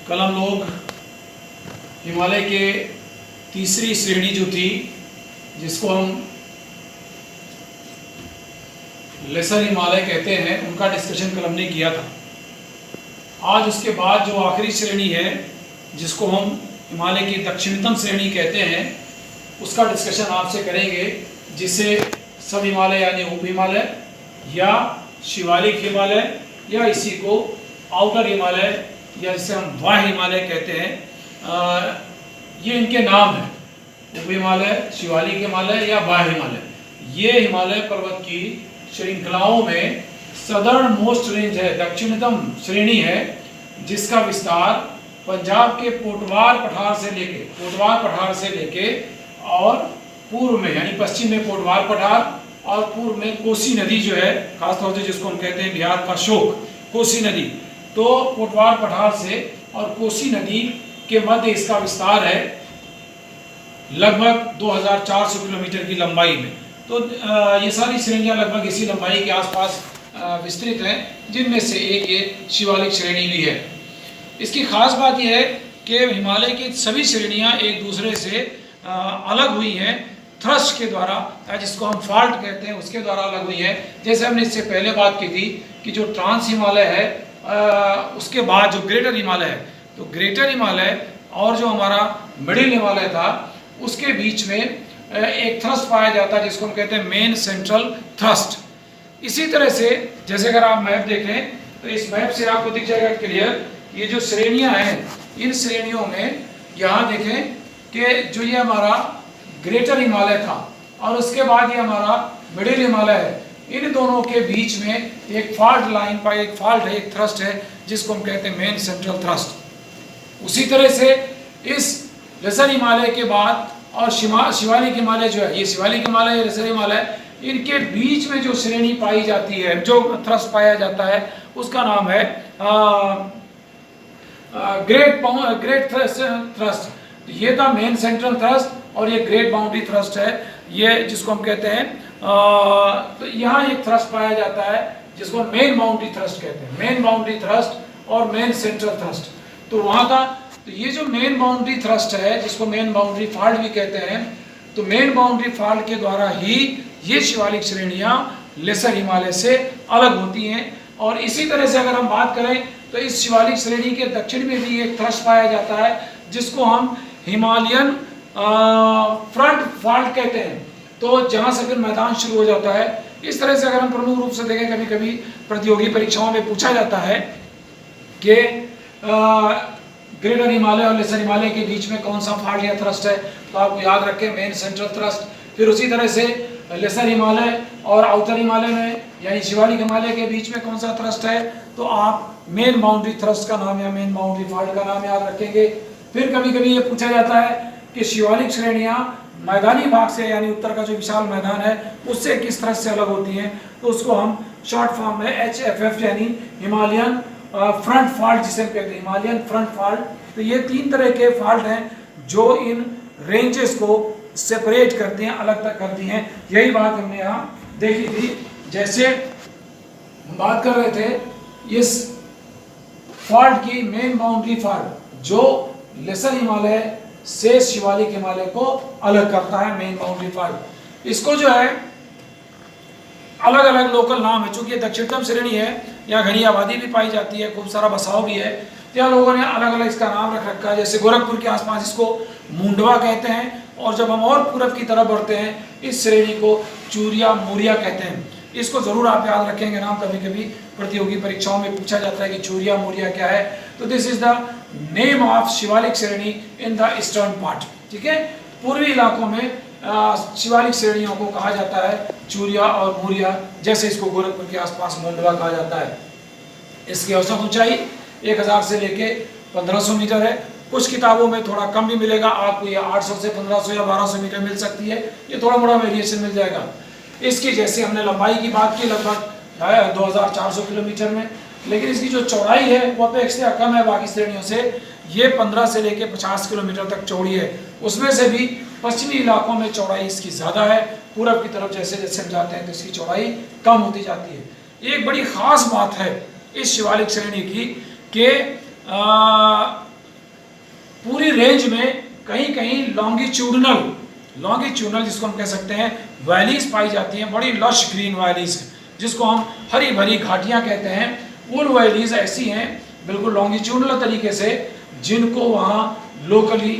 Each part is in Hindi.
कल हम लोग हिमालय के तीसरी श्रेणी जो थी, जिसको हम लेसर हिमालय कहते हैं, उनका डिस्कशन कल हमने किया था। आज उसके बाद जो आखिरी श्रेणी है, जिसको हम हिमालय की दक्षिणतम श्रेणी कहते हैं, उसका डिस्कशन आपसे करेंगे, जिसे सब हिमालय यानी उप हिमालय या शिवालिक हिमालय या इसी को आउटर हिमालय या जिसे हम वाह हिमालय कहते हैं, ये इनके नाम हैं। उप हिमालय, शिवालिक हिमालय या वाह हिमालय, ये हिमालय पर्वत की श्रृंखलाओं में सदर्न मोस्ट रेंज है, दक्षिणतम श्रेणी है, जिसका विस्तार पंजाब के पोटवार पठार से लेके और पूर्व में यानी पश्चिम में पोटवार पठार और पूर्व में कोसी नदी जो है, खासतौर से जिसको हम कहते हैं बिहार का शोक, कोसी नदी, तो पोटवार पठार से और कोसी नदी के मध्य इसका विस्तार है लगभग 2400 किलोमीटर की लंबाई में। तो ये सारी श्रेणियां लगभग इसी लंबाई के आसपास विस्तृत हैं, जिनमें से एक ये शिवालिक श्रेणी भी है। इसकी खास बात यह है कि हिमालय की सभी श्रेणियां एक दूसरे से अलग हुई हैं थ्रस्ट के द्वारा, जिसको हम फॉल्ट कहते हैं, उसके द्वारा अलग हुई है। जैसे हमने इससे पहले बात की थी कि जो ट्रांस हिमालय है, उसके बाद जो ग्रेटर हिमालय है, तो ग्रेटर हिमालय और जो हमारा मिडिल हिमालय था, उसके बीच में एक थ्रस्ट पाया जाता है, जिसको हम कहते हैं मेन सेंट्रल थ्रस्ट। इसी तरह से जैसे अगर आप मैप देखें तो इस मैप से आपको दिख जाएगा क्लियर, ये जो श्रेणियां हैं, इन श्रेणियों में यहाँ देखें कि जो ये हमारा ग्रेटर हिमालय था और उसके बाद ये हमारा मिडिल हिमालय है, इन दोनों के बीच में एक फॉल्ट लाइन पर एक फॉल्ट है, एक थ्रस्ट है, जिसको हम कहते हैं मेन सेंट्रल थ्रस्ट। उसी तरह से इस लेसर हिमालय के बाद और शिवालिक हिमालय जो है, ये शिवालिक हिमालय, लेसर हिमालय, इनके बीच में जो श्रेणी पाई जाती है, जो थ्रस्ट पाया जाता है, उसका नाम है ग्रेट थ्रस्ट। ये था मेन सेंट्रल थ्रस्ट और ये ग्रेट बाउंड्री थ्रस्ट है, ये जिसको हम कहते हैं। तो यहाँ एक थ्रस्ट पाया जाता है जिसको मेन बाउंड्री थ्रस्ट कहते हैं, मेन बाउंड्री थ्रस्ट और मेन सेंट्रल थ्रस्ट। तो वहाँ का तो ये जो मेन बाउंड्री थ्रस्ट है, जिसको मेन बाउंड्री फॉल्ट भी कहते हैं, तो मेन बाउंड्री फॉल्ट के द्वारा ही ये शिवालिक श्रेणियाँ लेसर हिमालय से अलग होती हैं। और इसी तरह से अगर हम बात करें तो इस शिवालिक श्रेणी के दक्षिण में भी एक थ्रस्ट पाया जाता है, जिसको हम हिमालयन फ्रंट फॉल्ट कहते हैं। तो जहाँ से फिर मैदान शुरू हो जाता है। इस तरह से अगर हम प्रमुख रूप से देखें, कभी कभी प्रतियोगी परीक्षाओं में पूछा जाता है कि ग्रेटर हिमालय और लेसर हिमालय के बीच में कौन सा फॉल्ट या थ्रस्ट है, तो आपको याद रखें मेन सेंट्रल थ्रस्ट। फिर उसी तरह से लेसर हिमालय और आउटर हिमालय में यानी शिवालिक हिमालय के बीच में कौन सा थ्रस्ट है, तो आप मेन बाउंड्री थ्रस्ट का नाम या मेन बाउंड्री फॉल्ट का नाम याद रखेंगे। फिर कभी कभी ये पूछा जाता है कि शिवालिक श्रेणियाँ मैदानी भाग से यानी उत्तर का जो विशाल मैदान है, उससे किस थ्रस्ट से अलग होती हैं, तो उसको हम शॉर्ट फॉर्म में HFF यानी हिमालयन फ्रंट फॉल्ट जिसे हम कहते हैं, हिमालयन फ्रंट फॉल्ट। तो ये तीन तरह के फॉल्ट हैं जो इन रेंजेस को सेपरेट करती हैं, अलग तक करती हैं। यही बात हमने यहाँ देखी थी। जैसे हम बात कर रहे थे इस फॉल्ट की, मेन बाउंड्री फॉल्ट जो लेसर हिमालय से शिवालिक हिमालय को अलग करता है, मेन बाउंड्री फॉल्ट। इसको जो है अलग अलग लोकल नाम है, चूंकि दक्षिणतम श्रेणी है, यहाँ घनी आबादी भी पाई जाती है, खूब सारा बसाव भी है, यहाँ लोगों ने अलग अलग इसका नाम रख रखा है। जैसे गोरखपुर के आसपास इसको मुंडवा कहते हैं, और जब हम और पूरब की तरफ बढ़ते हैं, इस श्रेणी को चूरिया मूरिया कहते हैं। इसको जरूर आप याद रखेंगे नाम, कभी कभी प्रतियोगी परीक्षाओं में पूछा जाता है कि चूरिया मूरिया क्या है। तो this is the name of Shivalik श्रेणी इन द ईस्टर्न पार्ट। ठीक है, पूर्वी इलाकों में शिवालिक श्रेणियों को कहा जाता है चूरिया और मूरिया, जैसे इसको गोरखपुर के आसपास मुंडवा कहा जाता है। इसकी औसत ऊंचाई 1000 से लेके 1500 मीटर है। कुछ किताबों में थोड़ा कम भी मिलेगा आपको, ये 800 से 1500 या 1200 मीटर मिल सकती है, ये थोड़ा मोड़ा वेरिएशन मिल जाएगा। इसकी जैसे हमने लंबाई की बात की, लगभग 2400 किलोमीटर में, लेकिन इसकी जो चौड़ाई है वो अपेक्षा कम है बाकी श्रेणियों से। ये 15 से लेके 50 किलोमीटर तक चौड़ी है। उसमें से भी पश्चिमी इलाकों में चौड़ाई इसकी ज़्यादा है, पूरब की तरफ जैसे जैसे हम जाते हैं तो इसकी चौड़ाई कम होती जाती है। एक बड़ी ख़ास बात है इस शिवालिक श्रेणी की कि पूरी रेंज में कहीं कहीं लॉन्गिट्यूडनल जिसको हम कह सकते हैं वैलीज पाई जाती हैं, बड़ी लश ग्रीन वैलीज जिसको हम हरी भरी घाटियां कहते हैं। उन वैलीज ऐसी हैं बिल्कुल लॉन्गिट्यूडनल तरीके से, जिनको वहाँ लोकली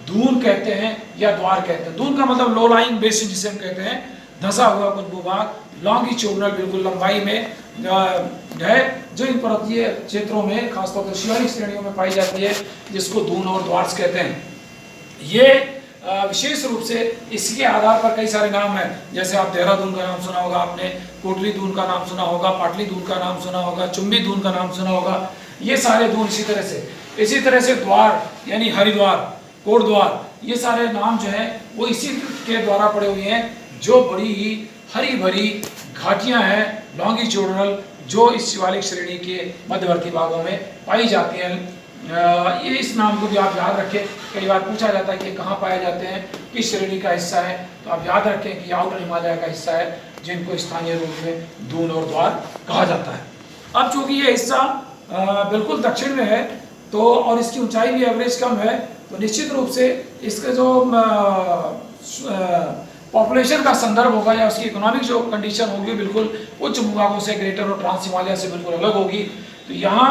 दून कहते हैं या द्वार कहते हैं। दून का मतलब लो लाइंग बेसिन जिसे हम कहते हैं, धंसा हुआ कुछ भूभाग, लॉन्गिट्यूडनल बिल्कुल लंबाई में है, जो इन पर्वतीय क्षेत्रों में खासतौर पर शिवालिक श्रेणियों में पाई जाती है, जिसको दून और द्वार कहते हैं। ये विशेष रूप से इसके आधार पर कई सारे नाम हैं, जैसे आप देहरादून का नाम सुना होगा, आपने कोटली दून का नाम सुना होगा, पाटली दून का नाम सुना होगा, चुम्बी दून का नाम सुना होगा। ये सारे दून इसी तरह से द्वार यानी हरिद्वार, कोटद्वार, ये सारे नाम जो है वो इसी के द्वारा पड़े हुए हैं, जो बड़ी ही हरी भरी घाटियां हैं लॉन्गिट्यूडनल, जो इस शिवालिक श्रेणी के मध्यवर्ती भागों में पाई जाती हैं। ये इस नाम को भी आप याद रखें, कई बार पूछा जाता है कि कहाँ पाए जाते हैं, किस श्रेणी का हिस्सा है, तो आप याद रखें कि आउटर हिमालय का हिस्सा है, जिनको स्थानीय रूप में दून और द्वार कहा जाता है। अब चूंकि ये हिस्सा बिल्कुल दक्षिण में है, तो और इसकी ऊंचाई भी एवरेज कम है, तो निश्चित रूप से इसका जो पॉपुलेशन का संदर्भ होगा या उसकी इकोनॉमिक जो कंडीशन होगी बिल्कुल उच्च भूभागों से, ग्रेटर और ट्रांस हिमालय से बिल्कुल अलग होगी। तो यहाँ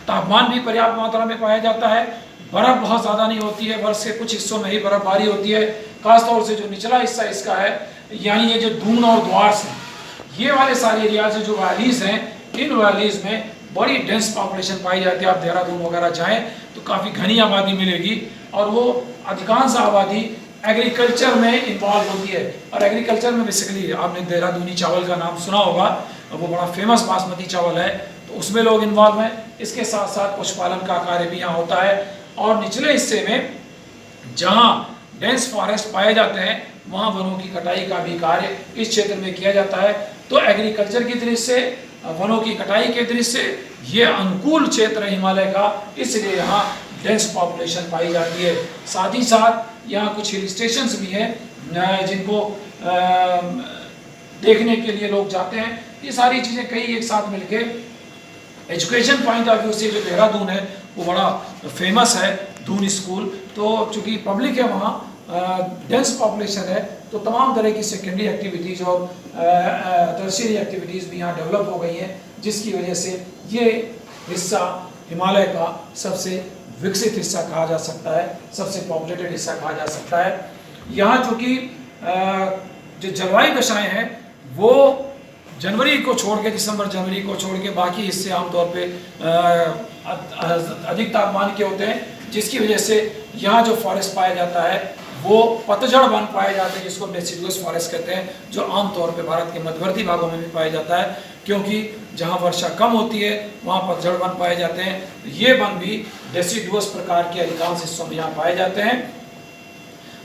तापमान भी पर्याप्त मात्रा में पाया जाता है, बर्फ बहुत ज़्यादा नहीं होती है, वर्ष के कुछ हिस्सों में ही बर्फबारी होती है। खासतौर से जो निचला हिस्सा इसका है, यानी ये जो दून और द्वार हैं, ये वाले सारे एरियाज जो वैलीज हैं, इन वैलीज में बड़ी डेंस पॉपुलेशन पाई जाती है। आप देहरादून वगैरह जाएं तो काफ़ी घनी आबादी मिलेगी, और वो अधिकांश आबादी एग्रीकल्चर में इन्वॉल्व होती है। और एग्रीकल्चर में बेसिकली आपने देहरादूनी चावल का नाम सुना होगा, वो बड़ा फेमस बासमती चावल है, तो उसमें लोग इन्वॉल्व हैं। इसके साथ साथ पशुपालन का कार्य भी यहाँ होता है। और निचले हिस्से में जहाँ डेंस फॉरेस्ट पाए जाते हैं, वहाँ वनों की कटाई का भी कार्य इस क्षेत्र में किया जाता है। तो एग्रीकल्चर की दृष्टि से, वनों की कटाई के दृष्टि से ये अनुकूल क्षेत्र है हिमालय का, इसलिए यहाँ डेंस पॉपुलेशन पाई जाती है। साथ ही साथ यहाँ कुछ हिल स्टेशंस भी हैं जिनको देखने के लिए लोग जाते हैं। ये सारी चीज़ें कई एक साथ मिलके एजुकेशन पॉइंट ऑफ व्यू से जो देहरादून है वो बड़ा फेमस है, दून स्कूल। तो चूँकि पब्लिक है वहाँ, डेंस पॉपुलेशन है, तो तमाम तरह की सेकेंडरी एक्टिविटीज़ और टर्शियरी एक्टिविटीज़ भी यहाँ डेवलप हो गई हैं, जिसकी वजह से ये हिस्सा हिमालय का सबसे विकसित हिस्सा कहा जा सकता है, सबसे पॉपुलेटेड हिस्सा कहा जा सकता है। यहाँ चूँकि जो जलवायु दशाएँ हैं वो जनवरी को छोड़ के, दिसंबर जनवरी को छोड़ के बाकी हिस्से आमतौर पे अधिक तापमान के होते हैं, जिसकी वजह से यहाँ जो फॉरेस्ट पाया जाता है वो पतझड़ वन पाए जाते हैं, जिसको डेसिडुअस फॉरेस्ट कहते हैं, जो आमतौर पे भारत के मध्यवर्ती भागों में भी पाया जाता है, क्योंकि जहाँ वर्षा कम होती है वहाँ पतझड़ वन पाए जाते हैं। ये वन भी डेसिडुअस प्रकार के अधिकांश हिस्सों में यहाँ पाए जाते हैं।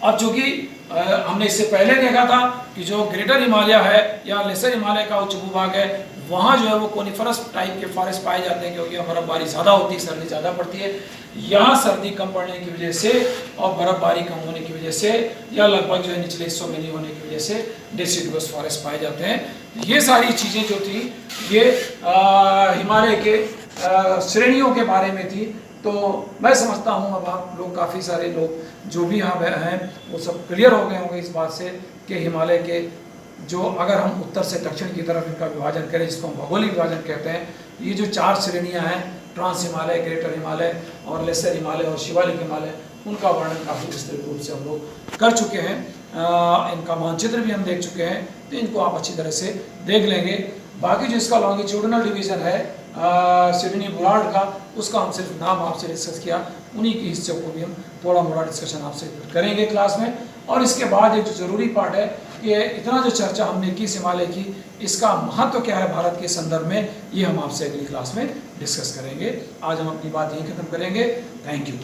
अब चूँकि हमने इससे पहले देखा था कि जो ग्रेटर हिमालय है या लेसर हिमालय का उच्च भूभाग है, वहाँ जो है वो कोनिफरस टाइप के फॉरेस्ट पाए जाते हैं, क्योंकि बर्फबारी ज़्यादा होती है, सर्दी ज़्यादा पड़ती है। यहाँ सर्दी कम पड़ने की वजह से और बर्फबारी कम होने की वजह से, या लगभग जो है निचले हिस्सों में नहीं होने की वजह से डेसिडुअस फॉरेस्ट पाए जाते हैं। ये सारी चीज़ें जो थी ये हिमालय के श्रेणियों के बारे में थी। तो मैं समझता हूँ अब आप लोग, काफ़ी सारे लोग जो भी यहाँ हैं वो सब क्लियर हो गए होंगे इस बात से कि हिमालय के जो, अगर हम उत्तर से दक्षिण की तरफ इनका विभाजन करें, जिसको हम भौगोलिक विभाजन कहते हैं, ये जो 4 श्रेणियाँ हैं, ट्रांस हिमालय, ग्रेटर हिमालय और लेसर हिमालय और शिवालिक हिमालय, उनका वर्णन काफ़ी विस्तृत रूप से हम लोग कर चुके हैं। इनका मानचित्र भी हम देख चुके हैं, तो इनको आप अच्छी तरह से देख लेंगे। बाकी जो इसका लॉन्गिट्यूडनल डिवीज़न है सिडनी बुलार्ड का, उसका हम सिर्फ नाम आपसे डिस्कस किया, उन्हीं के हिस्से को भी हम थोड़ा मोड़ा डिस्कशन आपसे करेंगे क्लास में। और इसके बाद एक जो ज़रूरी पार्ट है कि इतना जो चर्चा हमने की हिमालय की, इसका महत्व क्या है भारत के संदर्भ में, ये हम आपसे अगली क्लास में डिस्कस करेंगे। आज हम अपनी बात यहीं ख़त्म करेंगे। Thank you.